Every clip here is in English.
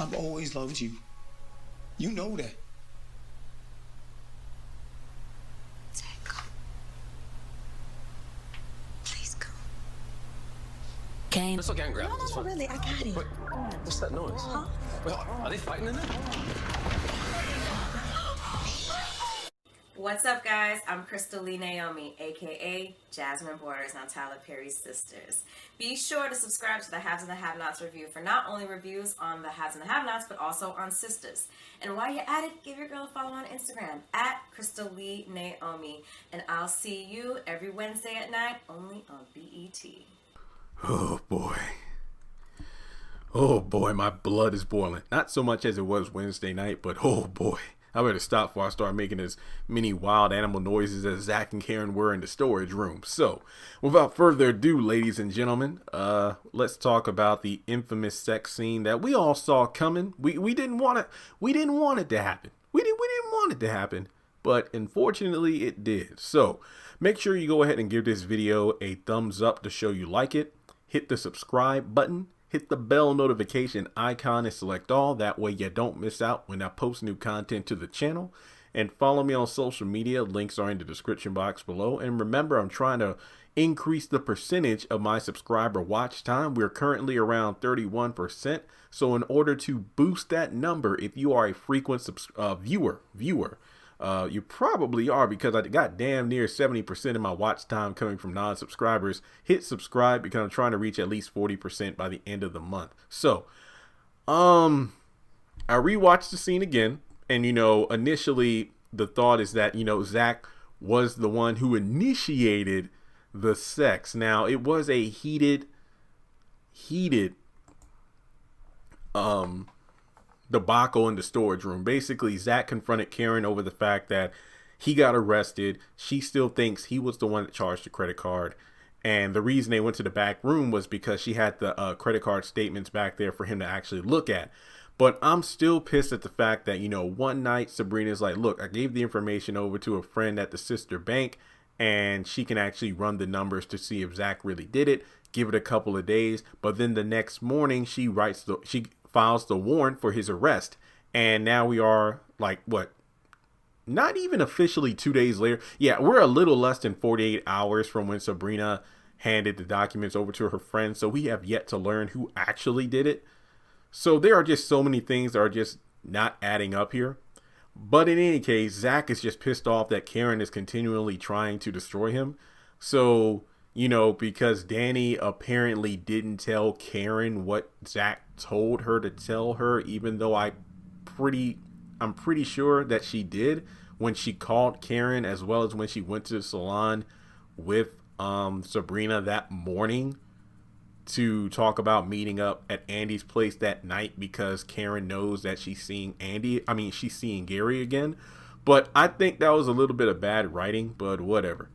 I've always loved you. You know that. Zach, go. Please go. Kane. Let's look at grab. No, really, I got it. Wait, what's that noise? Huh? Wait, are they fighting in there? What's up, guys? I'm Crystal Lee Naomi, aka Jasmine Borders on Tyler Perry's Sisters. Be sure to subscribe to the Haves and the Have-Nots review for not only reviews on the Haves and the Have-Nots, but also on Sisters. And while you're at it, give your girl a follow on Instagram at Crystal Lee Naomi. And I'll see you every Wednesday at 9, only on BET. Oh boy. Oh boy, my blood is boiling. Not so much as it was Wednesday night, but oh boy. I better stop before I start making as many wild animal noises as Zach and Karen were in the storage room. So, without further ado, ladies and gentlemen, let's talk about the infamous sex scene that we all saw coming. We didn't want it. We didn't want it to happen. We didn't want it to happen, but unfortunately it did. So, make sure you go ahead and give this video a thumbs up to show you like it. Hit the subscribe button. Hit the bell notification icon and select all. That way you don't miss out when I post new content to the channel. And follow me on social media. Links are in the description box below. And remember, I'm trying to increase the percentage of my subscriber watch time. We're currently around 31%. So in order to boost that number, if you are a frequent viewer, you probably are, because I got damn near 70% of my watch time coming from non-subscribers. Hit subscribe because I'm trying to reach at least 40% by the end of the month. So, I rewatched the scene again, and initially the thought is that Zach was the one who initiated the sex. Now it was a heated debacle in the storage room. Basically, Zach confronted Karen over the fact that he got arrested. She still thinks he was the one that charged the credit card. And the reason they went to the back room was because she had the credit card statements back there for him to actually look at. But I'm still pissed at the fact that, one night Sabrina's like, look, I gave the information over to a friend at the sister bank, and she can actually run the numbers to see if Zach really did it. Give it a couple of days. But then the next morning she files the warrant for his arrest. And now we are like, what? Not even officially 2 days later. Yeah, we're a little less than 48 hours from when Sabrina handed the documents over to her friend. So we have yet to learn who actually did it. So there are just so many things that are just not adding up here. But in any case, Zach is just pissed off that Karen is continually trying to destroy him. So, because Danny apparently didn't tell Karen what Zach told her to tell her, even though I'm pretty sure that she did when she called Karen, as well as when she went to the salon with Sabrina that morning to talk about meeting up at Andy's place that night, because Karen knows that she's seeing Gary again. But I think that was a little bit of bad writing, but whatever.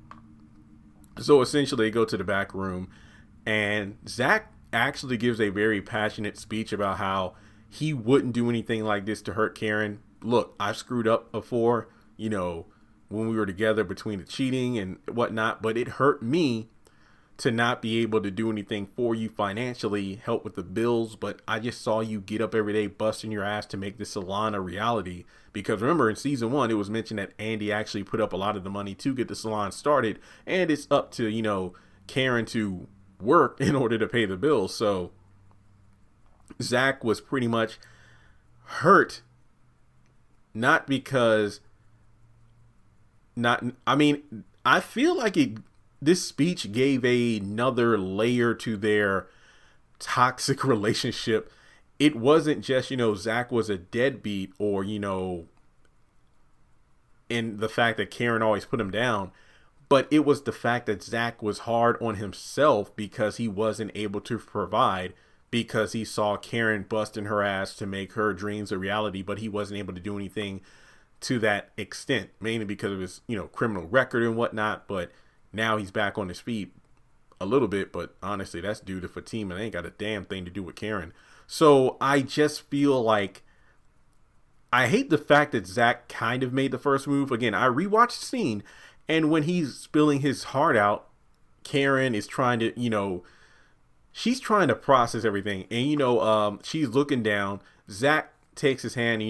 So essentially they go to the back room, and Zach actually gives a very passionate speech about how he wouldn't do anything like this to hurt Karen. Look, I've screwed up before, when we were together, between the cheating and whatnot, but it hurt me to not be able to do anything for you financially, help with the bills. But I just saw you get up every day busting your ass to make this salon a reality. Because remember, in season 1, it was mentioned that Andy actually put up a lot of the money to get the salon started, and it's up to, Karen to work in order to pay the bills. So Zach was pretty much hurt, not because I feel like this speech gave another layer to their toxic relationship. It wasn't just, Zach was a deadbeat, or, in the fact that Karen always put him down, but it was the fact that Zach was hard on himself because he wasn't able to provide, because he saw Karen busting her ass to make her dreams a reality, but he wasn't able to do anything to that extent, mainly because of his, criminal record and whatnot. But now he's back on his feet a little bit, but honestly, that's due to Fatima. They ain't got a damn thing to do with Karen. So I just feel like, I hate the fact that Zach kind of made the first move. Again, I rewatched the scene, and when he's spilling his heart out, Karen is trying to, she's trying to process everything. And, she's looking down. Zach takes his hand,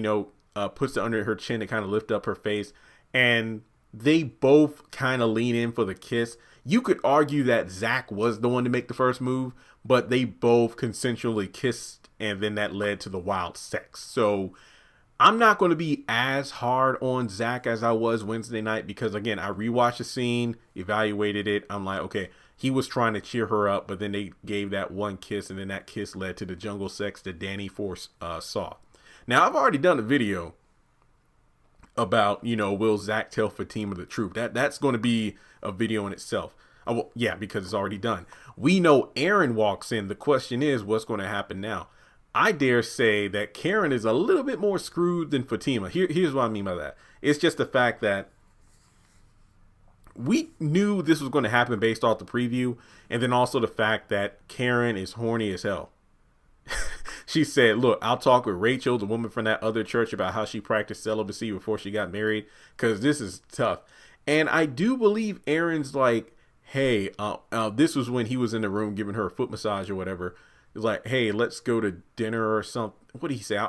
puts it under her chin to kind of lift up her face. And they both kind of lean in for the kiss. You could argue that Zach was the one to make the first move, but they both consensually kissed, and then that led to the wild sex. So I'm not going to be as hard on Zach as I was Wednesday night, because again, I rewatched the scene, evaluated it. I'm like, okay, he was trying to cheer her up, but then they gave that one kiss, and then that kiss led to the jungle sex that Danny saw. Now, I've already done a video about, will Zach tell Fatima the truth? That's going to be a video in itself. Yeah, because it's already done. We know Aaron walks in. The question is, what's going to happen now? I dare say that Karen is a little bit more screwed than Fatima. Here's what I mean by that. It's just the fact that we knew this was going to happen based off the preview, and then also the fact that Karen is horny as hell. She said, look, I'll talk with Rachel, the woman from that other church, about how she practiced celibacy before she got married, because this is tough. And I do believe Aaron's like, hey, this was when he was in the room giving her a foot massage or whatever. It's like, hey, let's go to dinner or something. What did he say?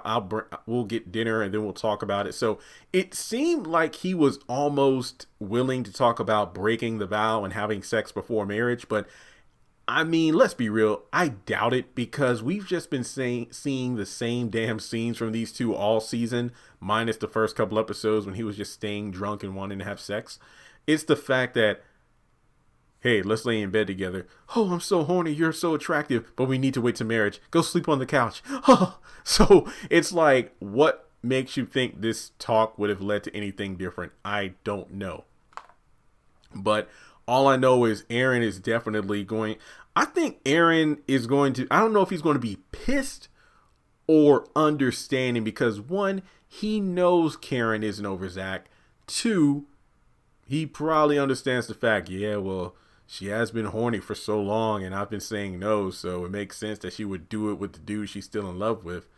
We'll get dinner and then we'll talk about it. So it seemed like he was almost willing to talk about breaking the vow and having sex before marriage. But I mean, let's be real. I doubt it, because we've just been seeing the same damn scenes from these two all season, minus the first couple episodes when he was just staying drunk and wanting to have sex. It's the fact that, hey, let's lay in bed together. Oh, I'm so horny. You're so attractive, but we need to wait till marriage. Go sleep on the couch. So it's like, what makes you think this talk would have led to anything different? I don't know. But all I know is Aaron is definitely going. I think Aaron is going to, I don't know if he's going to be pissed or understanding, because one, he knows Karen isn't over Zach. Two, he probably understands the fact, yeah, well, she has been horny for so long and I've been saying no, so it makes sense that she would do it with the dude she's still in love with.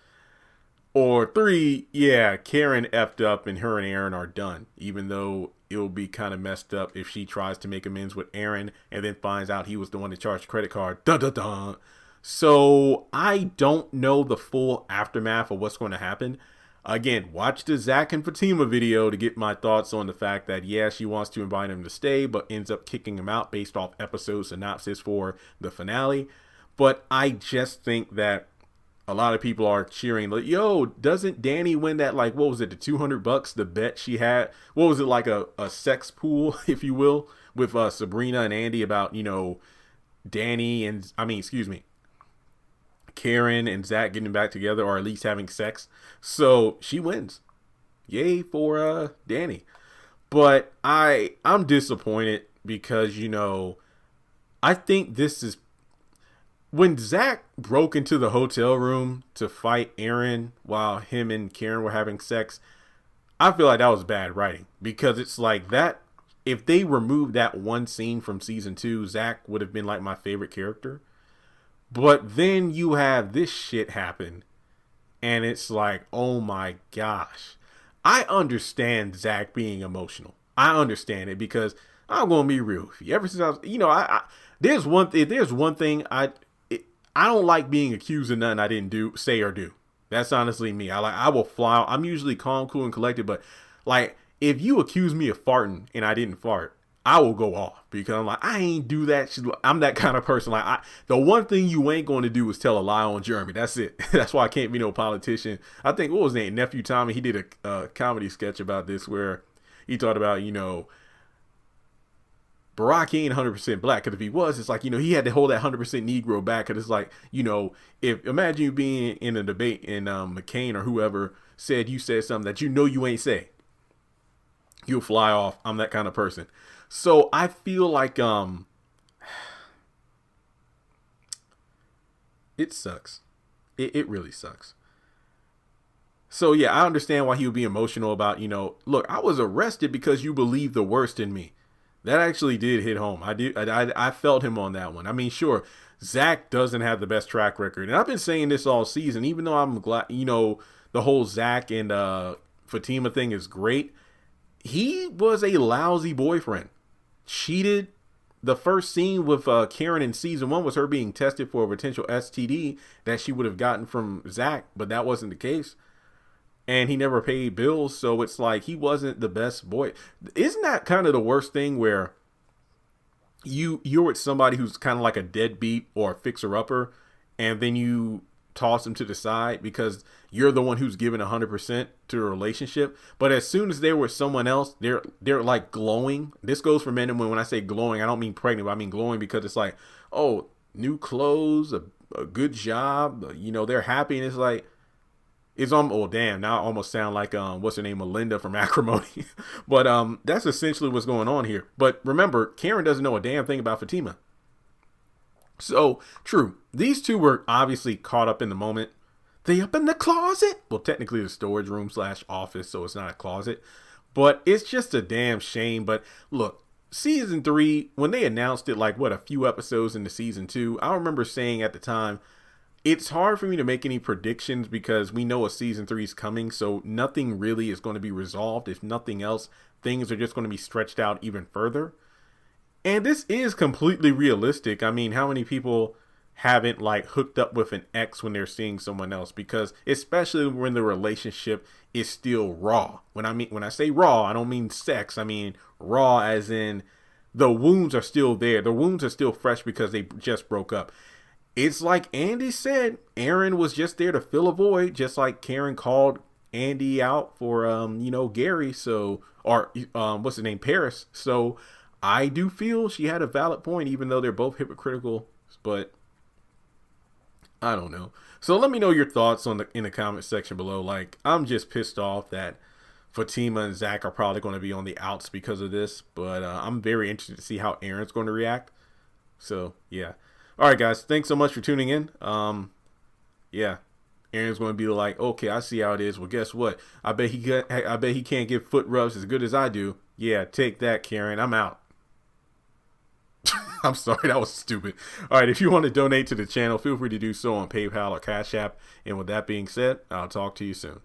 Or three, yeah, Karen effed up and her and Aaron are done, even though it'll be kind of messed up if she tries to make amends with Aaron and then finds out he was the one that charged the credit card. Dun, dun, dun. So I don't know the full aftermath of what's going to happen. Again, watch the Zach and Fatima video to get my thoughts on the fact that, yeah, she wants to invite him to stay, but ends up kicking him out based off episode synopsis for the finale. But I just think that a lot of people are cheering, like, yo, doesn't Danny win that, like, what was it, the $200, the bet she had? What was it, like a sex pool, if you will, with Sabrina and Andy about, Danny and, Karen and Zach getting back together, or at least having sex. So she wins. Yay for Danny. But I'm disappointed because, I think this is when Zach broke into the hotel room to fight Aaron while him and Karen were having sex. I feel like that was bad writing, because it's like that. If they removed that one scene from season 2, Zach would have been like my favorite character. But then you have this shit happen, and it's like, oh my gosh. I understand Zach being emotional. I understand it, because I'm gonna be real with you. Ever since I was, there's one thing I don't like being accused of nothing I didn't say or do. That's honestly me. I will fly out. I'm usually calm, cool, and collected, but like, if you accuse me of farting and I didn't fart, I will go off, because I'm like, I ain't do that shit. I'm that kind of person. Like, the one thing you ain't going to do is tell a lie on Jeremy. That's it. That's why I can't be no politician. I think, what was his name? Nephew Tommy. He did a comedy sketch about this where he talked about, Barack ain't 100% black, because if he was, it's like, he had to hold that 100% Negro back, because it's like, if imagine you being in a debate and McCain or whoever you said something that you ain't say, you'll fly off. I'm that kind of person. So I feel like it sucks. It really sucks. So yeah, I understand why he would be emotional about, look, I was arrested because you believe the worst in me. That actually did hit home. I felt him on that one. I mean, sure, Zach doesn't have the best track record, and I've been saying this all season, even though I'm glad, the whole Zach and Fatima thing is great. He was a lousy boyfriend. Cheated, the first scene with Karen in season 1 was her being tested for a potential STD that she would have gotten from Zach, but that wasn't the case. And he never paid bills, so it's like he wasn't the best boy. Isn't that kind of the worst thing where you're with somebody who's kind of like a deadbeat or a fixer-upper, and then you toss them to the side because you're the one who's given 100% to the relationship, but as soon as they're with someone else, they're like glowing. This goes for men and women. When I say glowing, I don't mean pregnant, but I mean glowing because it's like, oh, new clothes, a good job, you know, they're happy, and it's like, it's almost, oh damn, now I almost sound like what's her name, Melinda from Acrimony. But that's essentially what's going on here. But remember, Karen doesn't know a damn thing about Fatima. So, true. These two were obviously caught up in the moment. They up in the closet. Well, technically the storage room / office, so it's not a closet. But it's just a damn shame. But look, season 3, when they announced it, like, what, a few episodes into season 2, I remember saying at the time, it's hard for me to make any predictions because we know a season 3 is coming. So nothing really is going to be resolved. If nothing else, things are just going to be stretched out even further. And this is completely realistic. I mean, how many people haven't like hooked up with an ex when they're seeing someone else? Because especially when the relationship is still raw. When I say raw, I don't mean sex. I mean raw as in the wounds are still there. The wounds are still fresh because they just broke up. It's like Andy said, Aaron was just there to fill a void, just like Karen called Andy out for Gary. So, or what's his name, Paris. So I do feel she had a valid point, even though they're both hypocritical, but I don't know. So let me know your thoughts in the comment section below. Like, I'm just pissed off that Fatima and Zach are probably going to be on the outs because of this, but I'm very interested to see how Aaron's going to react. So yeah. All right, guys. Thanks so much for tuning in. Yeah. Aaron's going to be like, okay, I see how it is. Well, guess what? I bet he can't give foot rubs as good as I do. Yeah, take that, Karen. I'm out. I'm sorry, that was stupid. All right, if you want to donate to the channel, feel free to do so on PayPal or Cash App. And with that being said, I'll talk to you soon.